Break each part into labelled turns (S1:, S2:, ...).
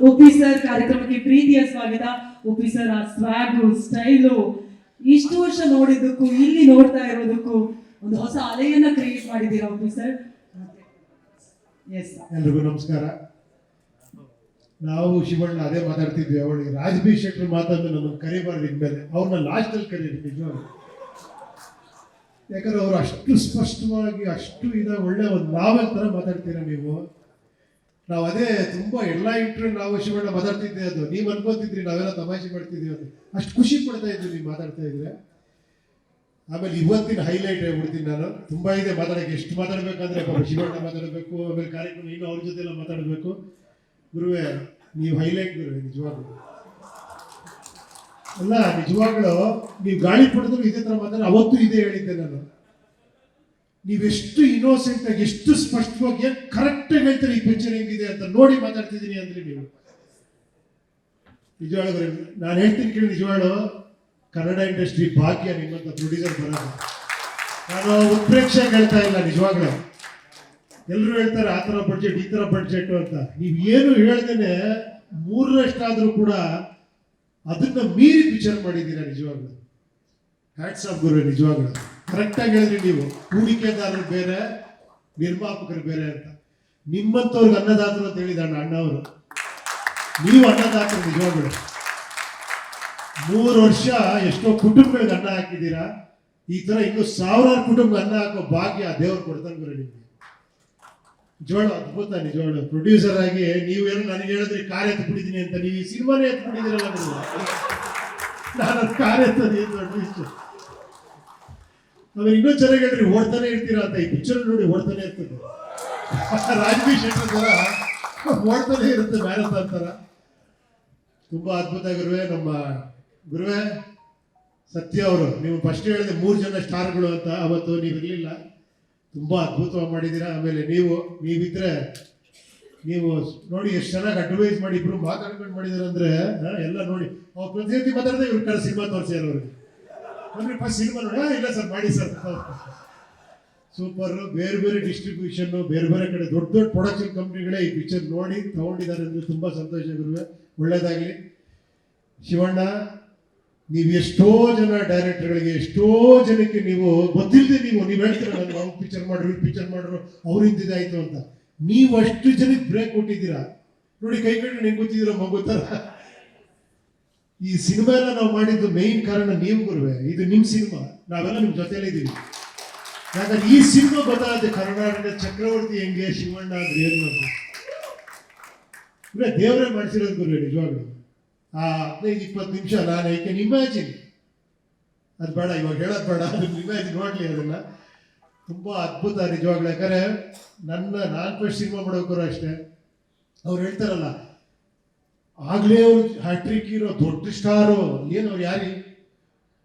S1: OP sir ಕಾರ್ಯಕ್ರಮಕ್ಕೆ ಪ್ರೀತಿಯ ಸ್ವಾಗತ. ಒಪಿ ಸರ್ ಆ ಸ್ವಾಗು ಸ್ಟೈಲು ಇಷ್ಟು ವರ್ಷ ನೋಡಿದ್ದಕ್ಕೂ ಇಲ್ಲಿ ನೋಡ್ತಾ ಇರೋದಕ್ಕೂ ಒಂದು ಹೊಸ ಅಲೆಯನ್ನ ಕ್ರಿಯೇಟ್ ಮಾಡಿದ್ದೀರಾ ಒಪಿ ಸರ್.
S2: ಎಲ್ರಿಗೂ ನಮಸ್ಕಾರ. ನಾವು ಶಿವಣ್ಣ ಅದೇ ಮಾತಾಡ್ತಿದ್ವಿ, ಅವಳಿಗೆ ರಾಜಬಿ ಶೆಟ್ಟರ್ ಮಾತಾಡಿದ್ರೆ ನಮ್ಮನ್ನು ಕರಿಬಾರ್ದು ಇನ್ಮೇಲೆ, ಅವ್ರನ್ನ ಲಾಸ್ಟಲ್ಲಿ ಕರೀರಿ ನಿಜವಾಗಿ. ಯಾಕಂದ್ರೆ ಅವ್ರು ಅಷ್ಟು ಸ್ಪಷ್ಟವಾಗಿ ಅಷ್ಟು ಇದಾಗ ಒಳ್ಳೆ ಒಂದು ನಾವೆಲ್ ಥರ ಮಾತಾಡ್ತೀರಾ ನೀವು. ನಾವು ಅದೇ ತುಂಬ ಎಲ್ಲ ಇಂಟರ್ವ್ಯೂ ನಾವು ಶಿವಣ್ಣ ಮಾತಾಡ್ತಿದ್ದೆ, ಅದು ನೀವು ಅನ್ಕೋತಿದ್ರಿ ನಾವೆಲ್ಲ ತಮಾಷೆ ಮಾಡ್ತಿದ್ವಿ, ಅದು ಅಷ್ಟು ಖುಷಿ ಪಡ್ತಾ ಇದ್ವಿ ನೀವು ಮಾತಾಡ್ತಾ ಇದ್ರೆ. ಆಮೇಲೆ ಇವತ್ತಿನ ಹೈಲೈಟ್ ಹೇಳ್ಬಿಡ್ತೀನಿ ನಾನು, ತುಂಬ ಇದೆ ಮಾತಾಡೋಕ್ಕೆ. ಎಷ್ಟು ಮಾತಾಡಬೇಕಂದ್ರೆ ಶಿವಣ್ಣ ಮಾತಾಡಬೇಕು, ಆಮೇಲೆ ಕಾರ್ಯಕ್ರಮ ಇನ್ನು ಅವ್ರ ಜೊತೆ ಎಲ್ಲ ಮಾತಾಡಬೇಕು. ಗುರುವೇ ನೀವು ಹೈಲೈಟ್ ಗುರುವೇ, ನಿಜವಾಗ್ಲು ಅಲ್ಲ, ನಿಜವಾಗ್ಲು ನೀವು ಗಾಳಿ ಪಡೆದ್ರು ಇದೇ ಥರ ಮಾತಾಡ. ಅವತ್ತು ಇದೇ ಹೇಳಿದ್ದೆ ನಾನು, ನೀವೆಷ್ಟು ಇನ್ನೋಸೆಂಟ್ ಆಗಿ ಎಷ್ಟು ಸ್ಪಷ್ಟವಾಗಿ ಕರೆಕ್ಟಾಗಿ ಹೇಳ್ತಾರೆ ಈ ಪಿಕ್ಚರ್ ಹೆಂಗಿದೆ ಅಂತ ನೋಡಿ ಮಾತಾಡ್ತಿದ್ದೀನಿ ಅಂದ್ರೆ ನೀವು ನಿಜವಾಗ್ಲು ನಾನು ಹೇಳ್ತೀನಿ ಕೇಳಿ. ನಿಜವಾಗ್ಲು ಕನ್ನಡ ಇಂಡಸ್ಟ್ರಿ ಭಾಗ್ಯ ನಿಮ್ಮಂತ ಪ್ರೊಡ್ಯೂಸರ್ ಬರೋದು. ನಾನು ಉತ್ಪ್ರೇಕ್ಷೆಗೆ ಹೇಳ್ತಾ ಇಲ್ಲ, ನಿಜವಾಗ್ಲು ಎಲ್ಲರೂ ಹೇಳ್ತಾರೆ ಆ ಥರ ಬಡ್ಜೆಟ್ ಈ ಥರ ಬಡ್ಜೆಟ್ ಅಂತ. ನೀವು ಏನು ಹೇಳ್ದೇನೆ 3ರಷ್ಟಾದ್ರೂ ಕೂಡ ಅದನ್ನ ಮೀರಿ ಪಿಕ್ಚರ್ ಮಾಡಿದ್ದೀರಾ. ನಿಜವಾಗ್ಲು ಹ್ಯಾಟ್ಸ್ ಆಫ್ ಗುರು, ನಿಜವಾಗ್ಲು ಕರೆಕ್ಟಾಗಿ ಹೇಳಿದ್ರಿ ನೀವು. ಹೂಡಿಕೆದಾರರು ಬೇರೆ, ನಿರ್ಮಾಪಕರು ಬೇರೆ ಅಂತ. ನಿಮ್ಮಂಥವ್ರಿಗೆ ಅನ್ನದಾತರು ಅಂತ ಹೇಳಿದ ಅಣ್ಣ ಅವರು, ನೀವು ಅನ್ನದಾತರು ನಿಜವಾಗ್ಲು. 3 ವರ್ಷ ಎಷ್ಟೋ ಕುಟುಂಬಗಳಿಗೆ ಅನ್ನ ಹಾಕಿದ್ದೀರಾ. ಈ ತರ ಇನ್ನು 1000 ಕುಟುಂಬ ಅನ್ನ ಹಾಕೋ ಭಾಗ್ಯ ದೇವ್ರು ಕೊಡ್ತಾನೆ ಗುರು ನಿಮ್ಗೆ. ನಿಜವಾಗ್ಲು ಅದ್ಭುತ. ನಿಜವಾಗ್ಲು ಪ್ರೊಡ್ಯೂಸರ್ ಆಗಿ ನೀವೇನು ನನಗೆ ಹೇಳಿದ್ರಿ ಕಾರ್ ಎತ್ತು ಬಿಟ್ಟಿದ್ದೀನಿ ಅಂತ, ನೀವು ಈ ಸಿನಿಮಾನೇ ಎತ್ತು ಬಿಟ್ಟಿದ್ದೀರಲ್ಲ ನೀವು. ನಾನು ಕಾರ್ ಎತ್ತದ ದೊಡ್ಡ ವಿಷಯ. ಆಮೇಲೆ ಇನ್ನೂ ಚೆನ್ನಾಗಿ ಹೇಳ್ರಿ, ಓಡ್ತಾನೆ ಇರ್ತೀರಾ ಅಂತ. ಈ ಪಿಕ್ಚರ್ ನೋಡಿ ಓಡ್ತಾನೆ ಇರ್ತದೆ. ರಾಜಬಿ ಶೆಟ್ಟರ್ ತರ ಓಡ್ತಾನೆ ಇರುತ್ತೆ, ಮ್ಯಾರಥಾನ್ ತರ. ತುಂಬಾ ಅದ್ಭುತ ಗುರುವೇ. ನಮ್ಮ ಗುರುವೇ ಸತ್ಯ ಅವರು, ನೀವು ಫಸ್ಟ್ ಹೇಳಿದೆ 3 ಜನ ಸ್ಟಾರ್ಗಳು ಅಂತ. ಅವತ್ತು ನೀವು ಇರಲಿಲ್ಲ, ತುಂಬಾ ಅದ್ಭುತವಾಗಿ ಮಾಡಿದ್ದೀರಾ. ಆಮೇಲೆ ನೀವಿದ್ರೆ ನೀವು ನೋಡಿ ಎಷ್ಟು ಚೆನ್ನಾಗಿ ಅಡ್ವೈಸ್ ಮಾಡಿ ಇಬ್ರು ಮಾತಾಡ್ಕೊಂಡು ಮಾಡಿದಾರೆ ಅಂದ್ರೆ ಎಲ್ಲ ನೋಡಿ. ಅವ್ರು ಪ್ರತಿನಿಧಿ ಮಾತಾಡಿದ್ರೆ ಇವ್ರ ಕಡೆ ಸಿನಿಮಾ ತೋರಿಸ್ಯಾರ ಅವ್ರಿಗೆ. ಅಂದ್ರೆ ಫಸ್ಟ್ ಸಿನಿಮಾ ನೋಡಿ, ಇಲ್ಲ ಸರ್ ಮಾಡಿ ಸರ್, ಸೂಪರ್. ಬೇರೆ ಬೇರೆ ಡಿಸ್ಟ್ರಿಬ್ಯೂಷನ್, ಬೇರೆ ಬೇರೆ ಕಡೆ ದೊಡ್ಡ ದೊಡ್ಡ ಪ್ರೊಡಕ್ಷನ್ ಕಂಪ್ನಿಗಳೇ ಈ ಪಿಕ್ಚರ್ ನೋಡಿ ತಗೊಂಡಿದ್ದಾರೆ ಅಂದ್ರೆ ತುಂಬಾ ಸಂತೋಷ ಗುರುವೆ. ಒಳ್ಳೇದಾಗಲಿ. ಶಿವಣ್ಣ, ನೀವು ಎಷ್ಟೋ ಜನ ಡೈರೆಕ್ಟರ್ಗಳಿಗೆ, ಎಷ್ಟೋ ಜನಕ್ಕೆ ನೀವು ಗೊತ್ತಿಲ್ಲದೆ ನೀವು ಹೇಳ್ತೀರ ನನಗೆ ಅವ್ರು ಪಿಕ್ಚರ್ ಮಾಡ್ರು, ಪಿಕ್ಚರ್ ಮಾಡ್ರು, ಅವ್ರಿಂದ ಇದಾಯ್ತು ಅಂತ. ನೀವು ಅಷ್ಟು ಜನಕ್ಕೆ ಬ್ರೇಕ್ ಕೊಟ್ಟಿದ್ದೀರಾ ನೋಡಿ. ಕೈ ಕಟ್ಟಿ ನಿಮ್ಗೆ ಗೊತ್ತಿದ್ದೀರ ಮಗುತ್ತರ. ಈ ಸಿನಿಮಾ ಎಲ್ಲ ನಾವು ಮಾಡಿದ್ದು ಮೇನ್ ಕಾರಣ ನೀವು ಗುರುವೆ. ಇದು ನಿಮ್ಮ ಸಿನಿಮಾ, ನಾವೆಲ್ಲ ನಿಮ್ಮ ಜೊತೆಲಿದ್ದೀವಿ. ಯಾಕಂದ್ರೆ ಈ ಸಿನಿಮಾ ಗೊತ್ತಾಗುತ್ತೆ ಕರ್ನಾಟಕ ಚಕ್ರವರ್ತಿ ಹೆಂಗೆ, ಶಿವಣ್ಣ ಅಂದ್ರೆ ಏನು ಅಂತ. ದೇವರೇ ಮಾಡಿಸಿರೋದು ಗುರುವೆ. ನಿಜವಾಗ್ಲು ಆ 15-20 ನಿಮಿಷ ನಾನು ಐಕೆ ಇಮ್ಯಾಜಿನ್, ಅದು ಬೇಡ ಇವಾಗ ಹೇಳೋದು ಬೇಡ, ಅದನ್ನ ಇಮ್ಯಾಜಿನ್ ನೋಡ್ಲಿ ಅದನ್ನ. ತುಂಬಾ ಅದ್ಭುತ ನಿಜವಾಗ್ಲು. ಯಾಕಂದ್ರೆ ನಾನು ಫಸ್ಟ್ ಸಿನಿಮಾ ಮಾಡೋಕೋರು ಅಷ್ಟೇ, ಅವ್ರು ಹೇಳ್ತಾರಲ್ಲ ಆಗ್ಲೇ ಅವ್ರು ಹ್ಯಾಟ್ರಿಕ್ ಇರೋ ದೊಡ್ಡ ಸ್ಟಾರು ಏನು, ಅವ್ರು ಯಾರಿ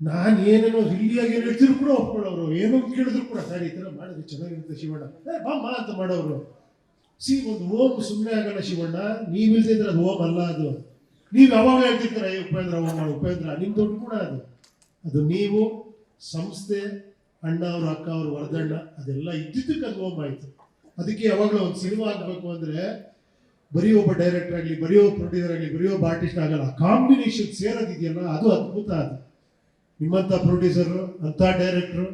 S2: ನಾನು ಏನೇನೋ ಇಲ್ಲಿಯಾಗಿ ಏನು ಹೇಳ್ತಿದ್ರು ಕೂಡ ಒಪ್ಕೊಳ್ಳೋರು, ಏನೋ ಕೇಳಿದ್ರು ಕೂಡ ಸರಿ ಈ ಥರ ಮಾಡಿದ್ರೆ ಚೆನ್ನಾಗಿರುತ್ತೆ ಶಿವಣ್ಣ, ಬಾಮ್ಮ ಅಂತ ಮಾಡೋರು. ಒಂದು ಓಮ್ ಸುಮ್ಮನೆ ಆಗಲ್ಲ ಶಿವಣ್ಣ, ನೀವಿಲ್ದೇ ಇದ್ರೆ ಅದು ಓಮ್ ಅಲ್ಲ. ಅದು ನೀವು ಯಾವಾಗ ಹೇಳ್ತಿರ್ತಾರೆ ಉಪೇಂದ್ರ ಓಮ್ ಮಾಡು ಉಪೇಂದ್ರ, ನಿಮ್ಮ ದುಡ್ಡು ಕೂಡ ಅದು ನೀವು ಸಂಸ್ಥೆ, ಅಣ್ಣ ಅವರು, ಅಕ್ಕ ಅವರು, ವರದಣ್ಣ, ಅದೆಲ್ಲ ಇದ್ದಿದ್ದಕ್ಕೆ ಅದು ಓಮ್ ಆಯಿತು. ಅದಕ್ಕೆ ಯಾವಾಗಲೂ ಒಂದು ಸಿನಿಮಾ ಆಗಬೇಕು ಅಂದರೆ ಬರೀ ಒಬ್ಬ ಡೈರೆಕ್ಟರ್ ಆಗಲಿ, ಬರೀ ಒಬ್ಬ ಪ್ರೊಡ್ಯೂಸರ್ ಆಗಲಿ, ಬರೀ ಒಬ್ಬ ಆರ್ಟಿಸ್ಟ್ ಆಗಲ್ಲ, ಕಾಂಬಿನೇಷನ್ ಸೇರೋದಿದೆಯಲ್ಲ ಅದು ಅದ್ಭುತ. ಅದು ನಿಮ್ಮಂಥ ಪ್ರೊಡ್ಯೂಸರು, ಅಂಥ ಡೈರೆಕ್ಟ್ರು,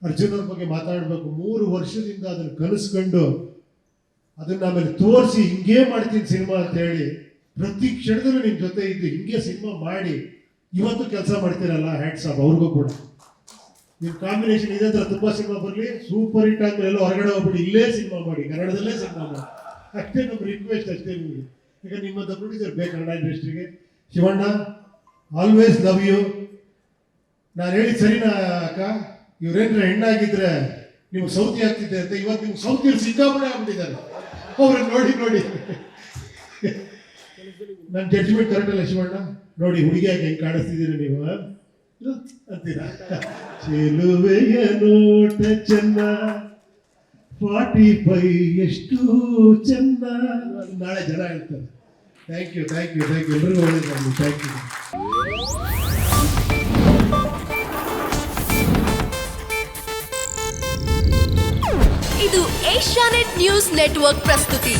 S2: ಅರ್ಜುನ್ ಅವ್ರ ಬಗ್ಗೆ ಮಾತಾಡಬೇಕು. 3 ವರ್ಷದಿಂದ ಅದನ್ನು ಕನಸ್ಕೊಂಡು ಅದನ್ನ ಆಮೇಲೆ ತೋರಿಸಿ ಹಿಂಗೇ ಮಾಡ್ತೀನಿ ಸಿನಿಮಾ ಅಂತ ಹೇಳಿ ಪ್ರತಿ ಕ್ಷಣದಲ್ಲೂ ನಿಮ್ಮ ಜೊತೆ ಇದ್ದು ಹಿಂಗೆ ಸಿನಿಮಾ ಮಾಡಿ ಇವತ್ತು ಕೆಲಸ ಮಾಡ್ತೀರಲ್ಲ, ಹ್ಯಾಟ್ಸ್ ಆಫ್ ಅವ್ರಿಗೂ ಕೂಡ. ನಿಮ್ಮ ಕಾಂಬಿನೇಷನ್ ಇದೆ ಅಂದ್ರೆ ತುಂಬ ಸಿನಿಮಾ ಬರಲಿ, ಸೂಪರ್ ಹಿಟ್ ಆದ್ಮೇಲೆ ಎಲ್ಲ ಹೊರಗಡೆ ಹೋಗ್ಬಿಟ್ಟು ಇಲ್ಲೇ ಸಿನಿಮಾ ಮಾಡಿ, ಕನ್ನಡದಲ್ಲೇ ಸಿನಿಮಾ ಮಾಡಿ, ಅಷ್ಟೇ ನಮ್ಮ ರಿಕ್ವೆಸ್ಟ್ ಅಷ್ಟೇ ನಿಮಗೆ. ಈಗ ನಿಮ್ಮಂಥ ಪ್ರೊಡ್ಯೂಸರ್ ಬೇಕು ಕನ್ನಡ ಇಂಡಸ್ಟ್ರಿಗೆ. Shivanna, always love you. ನಾನು ಹೇಳಿದ್ ಸರಿನಾ ಅಕ್ಕ? ಇವ್ರೇನ್ರ ಹೆಣ್ಣಾಗಿದ್ರೆ ನಿಮ್ಗೆ ಸೌತಿ ಆಗ್ತಿದ್ದೆ ಅಂತ, ಇವತ್ತು ನಿಮ್ಗೆ ಸೌತಿಯಲ್ಲಿ ಸಿಕ್ಕಾಪಟ್ಟೆ ಆಗ್ಬಿಟ್ಟಿದ್ದಾರೆ ಅವ್ರನ್ನ ನೋಡಿ ನೋಡಿ. ನನ್ನ ಜಡ್ಜ್ಮೆಂಟ್ ಕರೆಕ್ಟ್ ಅಲ್ಲ ಶಿವಣ್ಣ? ನೋಡಿ ಹುಡುಗಿಯಾಗಿ ಹೆಂಗೆ ಕಾಣಿಸ್ತಿದ್ದೀರಿ ನೀವು ಅಂತೀರಾ? ಚೆಲುವೆಯ ನೋಟ ಚೆನ್ನ, 45 ಎಷ್ಟು ಚೆನ್ನ, ನಾಳೆ ಜನ ಹೇಳ್ತಾರೆ. ಥ್ಯಾಂಕ್ ಯು ಎಲ್ರಿಗೂ ಒಳ್ಳೇದಾಗಲಿ. Thank you.
S3: ಇದು ಏಷ್ಯಾನೆಟ್ ನ್ಯೂಸ್ ನೆಟ್ವರ್ಕ್ ಪ್ರಸ್ತುತಿ.